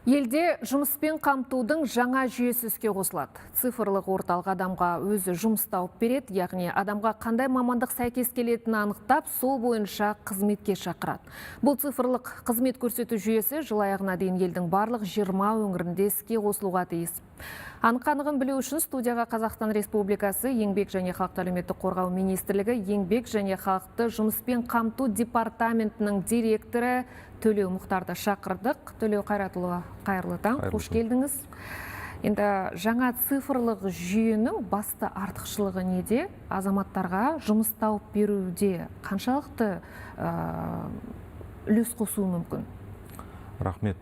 Елде жұмыспен қамтудың жаңа жүйесі іске қосылады. Цифрлық орталық адамға өзі жұмыс тауып береді, яғни адамға қандай мамандық сәйкес келетінін анықтап, сол бойынша қызметке шақырады. Бұл цифрлық қызмет көрсету жүйесі жыл аяғына дейін елдің барлық 20 өңірінде іске қосылуға тиіс. Анық-анығын білу үшін студияға Қазақстан Республикасы Еңбек және халықты әлеуметтік қорғау министрлігі Еңбек және халықты жұмыспен қамту департаментінің директоры Төлеу Мұхтарды шақырдық. Төлеу Қайратұлы, қайырлы таң, қош келдіңіз. Енді жаңа цифрлық жүйенің басты артықшылығы неде? Азаматтарға жұмыс тауып беруде қаншалықты үлес қосуы мүмкін? Рахмет.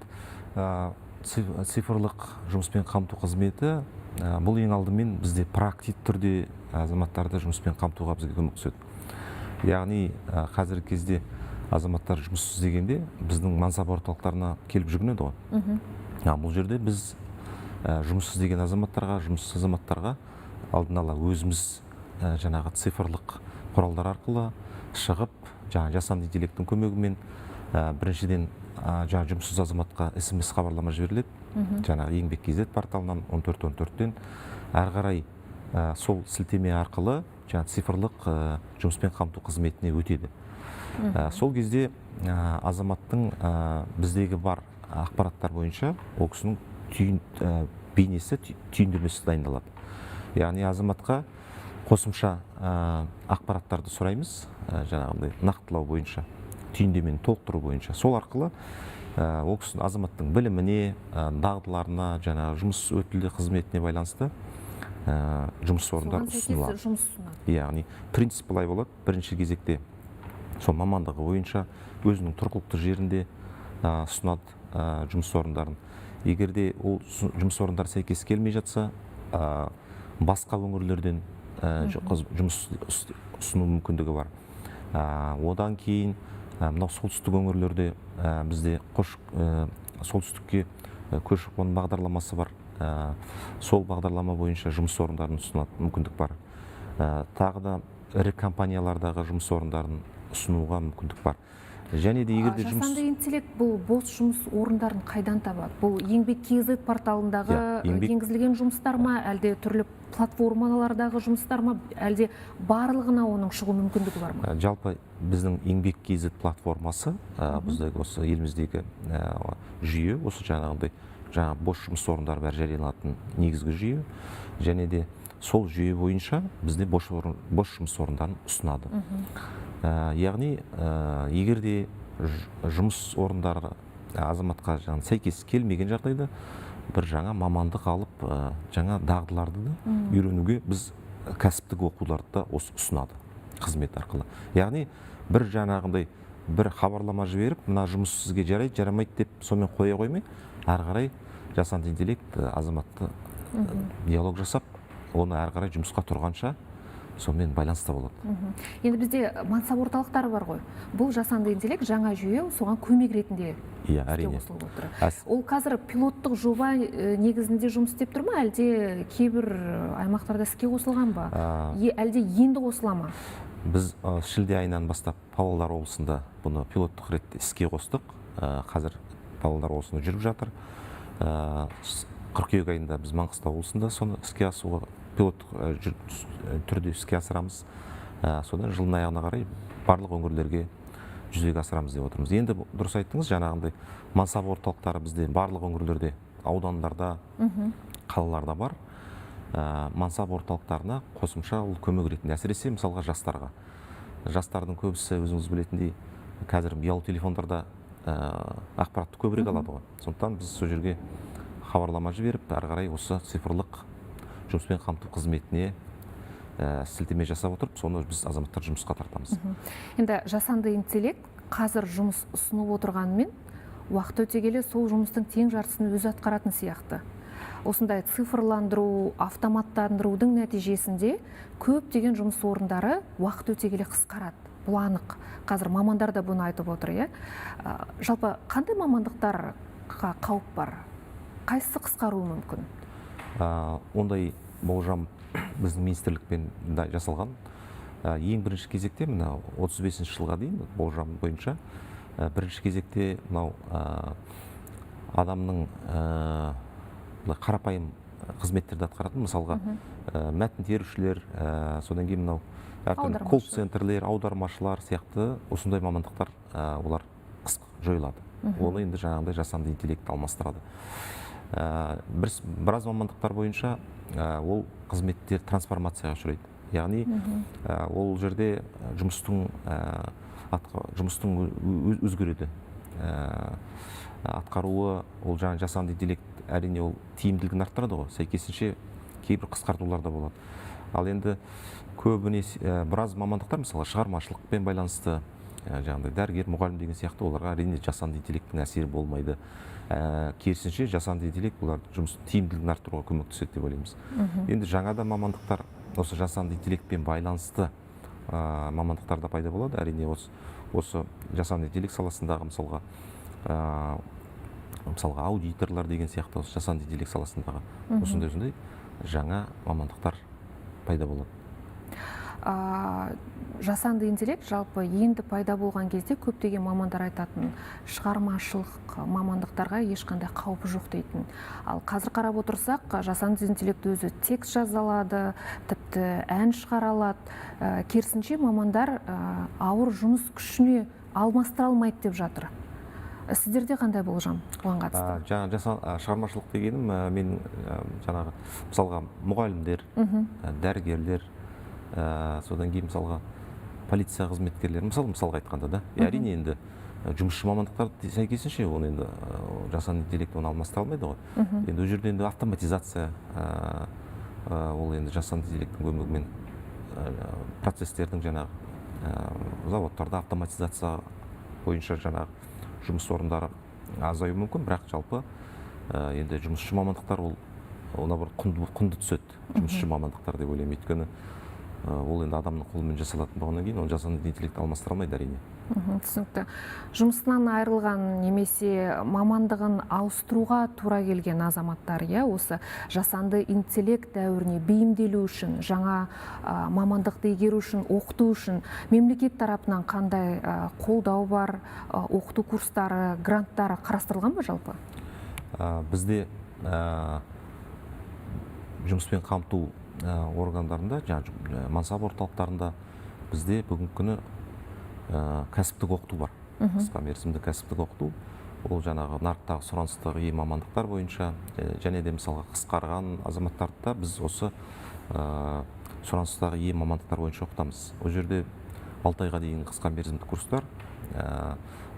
Цифрлық жұмыспен қамту қызметі бұл ең алдымен бізде практик түрде азаматтарды жұмыспен қамтуға бізге көмектеседі. Яғни қазіргі кезде азаматтар жұмыссыз дегенде біздің мансап орталықтарына келіп жүгінеді ғой. Бұл жерде біз жұмыссыз деген азаматтарға, жұмыссыз азаматтарға алдын ала өзіміз жаңағы цифрлық құралдар арқылы шығып, жасанды интеллекттің көмегімен біріншіден жұмыссыз азаматқа SMS хабарлама жіберіледі. Жаңағы еңбек.kz порталынан 1414-тен әрі қарай сол сілтеме арқылы цифрлық жұмыспен қамту қызметіне өтеді. Сол кезде азаматтың біздегі бар ақпараттар бойынша ол кісінің бейнесі, түйіндемесі дайындалады. Яғни азаматқа қосымша ақпараттарды сұраймыз, жаңағындай нақтылау бойынша, түйіндемені толықтыру бойынша. Сол арқылы ол кісінің азаматтың біліміне, дағдыларына, жаңағы жұмыс өтілі қызметіне байланысты жұмыс орындары ұсынылады. Яғни принцип былай болады. Бірінші кезекте сол мамандығы бойынша өзінің тұрғылықты жерінде ұсынады жұмыс орындарын. Егерде ол жұмыс орындары сәйкес келмей жатса, басқа өңірлерден жұмыс ұсыну мүмкіндігі бар. Одан кейін мынау солтүстік өңірлерде бізде солтүстікке көші-қон бағдарламасы бар. Сол бағдарлама бойынша жұмыс орындарын ұсынатын мүмкіндік бар. Тағы да ірі компаниялардағы жұмыс орындарын ұсынуға мүмкіндік бар. Және де егерде жасанды интеллект бұл бос жұмыс орындарын қайдан табады? Бұл еңбек.kz порталындағы енгізілген жұмыстар ма, әлде түрлі платформалардағы жұмыстар ма, әлде барлығына оның шығу мүмкіндігі бар ма? Жалпы біздің еңбек.kz платформасы біздегі осы еліміздегі жүйе, осы жаңағындай бос жұмыс орындары бәрі жарияланатын негізгі жүйе, және де сол жүйе бойынша бізде бос жұмыс орындарын ұсынады. Яғни егерде жұмыс орындары азаматқа сәйкес келмеген жағдайда бір жаңа мамандық алып, жаңа дағдыларды да үйренуге біз кәсіптік оқуларды да ұсынады қызмет арқылы. Яғни бір жаңағындай бір хабарлама жіберіп, мына жұмыс сізге жарайды, жарамайды деп сонымен қоя қоймай, әрі қарай жасанды интеллект азаматты диалог жасап, оны әрі қарай жұмысқа тұрғанша сонымен байланыста болады. Енді бізде мансап орталықтары бар ғой. Бұл жасанды интеллект жаңа жүйе соған көмек ретінде іске қосылып отыр. Ол қазір пилоттық жоба негізінде жұмыс істеп тұр ма, әлде кейбір аймақтарда іске қосылған ба? Әлде енді қосыла ма? Біз шілде айынан бастап Павлодар облысында бұны пилоттық ретте іске қостық. Қазір Павлодар облысында жүріп жатыр. Қыркүйек айында біз Маңғыстау облысында соны іске асуға пилоттық түрде іске асырамыз. Содан жылдың аяғына қарай барлық өңірлерге жүзеге асырамыз деп отырмыз. Енді дұрыс айттыңыз, жаңағындай мансап орталықтары бізде барлық өңірлерде, аудандарда, қалаларда бар. Мансап орталықтарына қосымша ол көмек ретінде, әсіресе мысалға жастарға. Жастардың көбісі өзіңіз білетіндей қазір ұялы телефондарда ақпаратты көбірек алады ғой. Сондықтан біз сол жерге хабарлама жіберіп, әрі қарай осы цифрлық жұмыспен қамту қызметіне сілтеме жасап отырып, соны біз азаматтар жұмысқа тартамыз. Енді жасанды интеллект қазір жұмыс ұсынып отырғанымен, уақыт өте келе сол жұмыстың тең жартысын өзі атқаратын сияқты. Осындай цифрландыру, автоматтандырудың нәтижесінде көптеген жұмыс орындары уақыт өте келе қысқарады. Бұл анық. Қазір мамандар да бұны айтып отыр. Жалпы қандай мамандықтарға қауіп бар? Қайсысы қысқаруы мүмкін? Ондай болжам біздің министрлікпен жасалған. Ең бірінші кезекте, мына 35 жылға дейін болжам бойынша, бірінші кезекте мынау адамның былай қарапайым қызметтерді атқаратын, мысалға мәтін терушілер, содан кейін мынау әртүрлі колл-центрлер, аудармашылар сияқты осындай мамандықтар олар жойылады. Оны енді жаңағыдай жасанды интеллект алмастырады. Біраз мамандықтар бойынша ол қызметтер трансформацияға ұшырайды. Яғни ол жерде жұмыстың өзгереді. Атқаруы, ол жаңа жасанды интеллект әрине ол тиімділігін арттырады ғой, сәйкесінше кейбір қысқартулар да болады. Ал енді көбінесе біраз мамандықтар, мысалы шығармашылықпен байланысты, жаңағыдай дәрігер, мұғалім деген сияқты, оларға әрине жасанды интеллекттің әсері болмайды. Керісінше жасанды интеллект олар жұмыс тиімділігін арттыруға көмектеседі деп ойлаймыз. Енді жаңада мамандықтар осы жасанды интеллектпен байланысты мамандықтарда пайда болады. Әрине осы жасанды интеллект саласындағы мысалға аудиторлар деген сияқты осы жасанды интеллект саласындағы осындай жаңа мамандықтар пайда болады. Жасанды интеллект жалпы енді пайда болған кезде көптеген мамандар айтатын шығармашылық мамандықтарға ешқандай қаупі жоқ дейтін. Ал қазір қарап отырсақ, жасанды интеллект өзі текст жаза алады, тіпті ән шығара алады. Керісінше мамандар ауыр жұмыс күшіне алмастыра алмайды деп жатыр. Сіздерде қандай болжам оған қатысты? Шығармашылық дегенім мен жаңағы мысалға мұғалімдер, дәрігерлер, содан кейін мысалға полиция қызметкерлері, мысалға айтқанда да, әрине енді жұмысшы мамандықтар сәйкесінше оны енді жасанды интеллект оны алмастыра алмайды ғой. Енді ол жерде енді автоматизация, ол енді жасанды интеллекттің көмегімен процестердің жаңағы заводтарда автоматизация бойынша жаңағы жұмыс орындары азаю мүмкін, бірақ жалпы енді жұмысшы мамандықтар ол наоборот құнды түседі, жұмысшы мамандықтар деп ойлаймын. Өйткені ол енді адамның қолымен жасалатын болғаннан кейін ол жасанды интеллект алмастыра алмайды әрине. Түсінікті. Жұмысынан айырылған немесе мамандығын ауыстыруға тура келген азаматтар, осы жасанды интеллект дәуіріне бейімделу үшін, жаңа мамандықты игеру үшін, оқыту үшін мемлекет тарапынан қандай қолдау бар, оқыту курстары, гранттары қарастырылған ба жалпы? Бізде жұмыспен қамту органдарында, мансап орталықтарында бізде бүгінгі күні кәсіптік оқыту бар. Қысқа мерзімді кәсіптік оқыту. Ол жаңағы нарықтағы сұраныстағы мамандықтар бойынша және де мысалға қысқарған азаматтарды біз осы сұраныстағы мамандықтар бойынша оқытамыз. Ол жерде 6 айға дейін қысқа мерзімді курстар.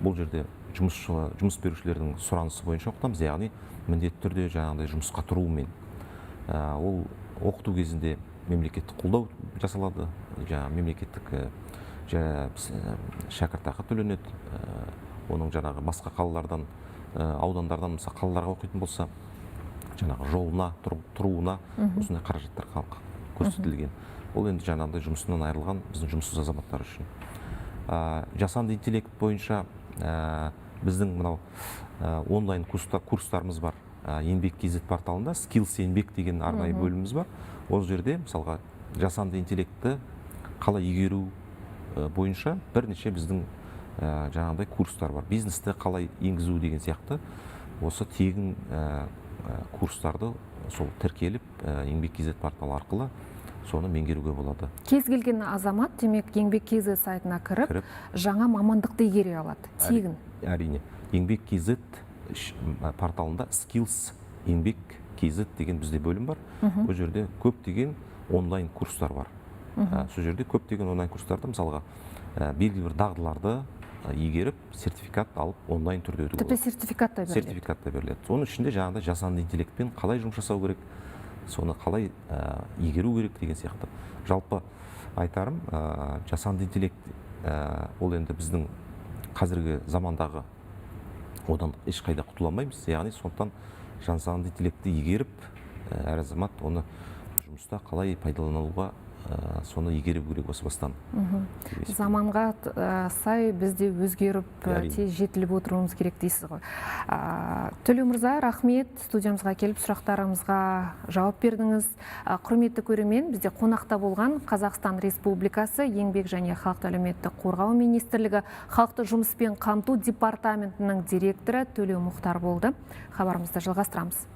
Бұл жерде жұмыс берушілердің сұранысы бойынша оқытамыз, яғни міндетті түрде жаңағыдай жұмысқа тұруымен. Ол оқыту кезінде мемлекеттік қолдау жасалады, мемлекеттік шәкіртақы төленеді. Оның жаңағы басқа қалалардан, аудандардан мысалы қалаларға оқитын болса, жаңағы жолына, тұруына осындай қаражаттар көрсетілген. Ол енді жаңағыдай жұмысынан айырылған біздің жұмыссыз азаматтар үшін. Жасанды интеллект бойынша біздің мынау онлайн курстарымыз бар. Еңбек KZ порталында Skills еңбек деген арнайы бөліміміз бар. Ол жерде мысалға жасанды интеллектті қалай игеру бойынша бірнеше біздің жаңағыдай курстар бар. Бизнесті қалай енгізу деген сияқты осы тегін курстарды сол тіркеліп еңбек KZ порталы арқылы соны меңгеруге болады. Кез келген азамат демек еңбек KZ сайтына кіріп жаңа мамандықты игере алады, тегін. Әрине. Еңбек KZ порталында Skills еңбек KZ деген бізде бөлім бар. Ол жерде көптеген онлайн курстар бар. Сол жерде көптеген онлайн курстарда мысалға белгілі бір дағдыларды игеріп, сертификат алып онлайн түрде өтуге болады. Тіпті сертификат та беріледі. Сертификат та беріледі. Соның ішінде жаңағыдай жасанды интеллектпен қалай жұмыс жасау керек, соны қалай игеру керек деген сияқты. Жалпы айтарым, жасанды интеллект ол енді біздің қазіргі замандағы одан ешқайда құтыла алмаймыз. Яғни сондықтан жасанды интеллектті игеріп, әр азамат оны жұмыста қалай пайдалануға соны игеру керек осы бастан. Заманға сай бізде өзгеріп, Әрине. тез жетіліп отыруымыз керек дейсіз ғой. Төлеу мырза, рахмет, студиямызға келіп сұрақтарымызға жауап бердіңіз. Құрметті көрермен, бізде қонақта болған Қазақстан Республикасы Еңбек және халықты әлеуметтік қорғау министрлігі халықты жұмыспен қамту департаментінің директоры Төлеу Мұхтар болды. Хабарымызды жалғастырамыз.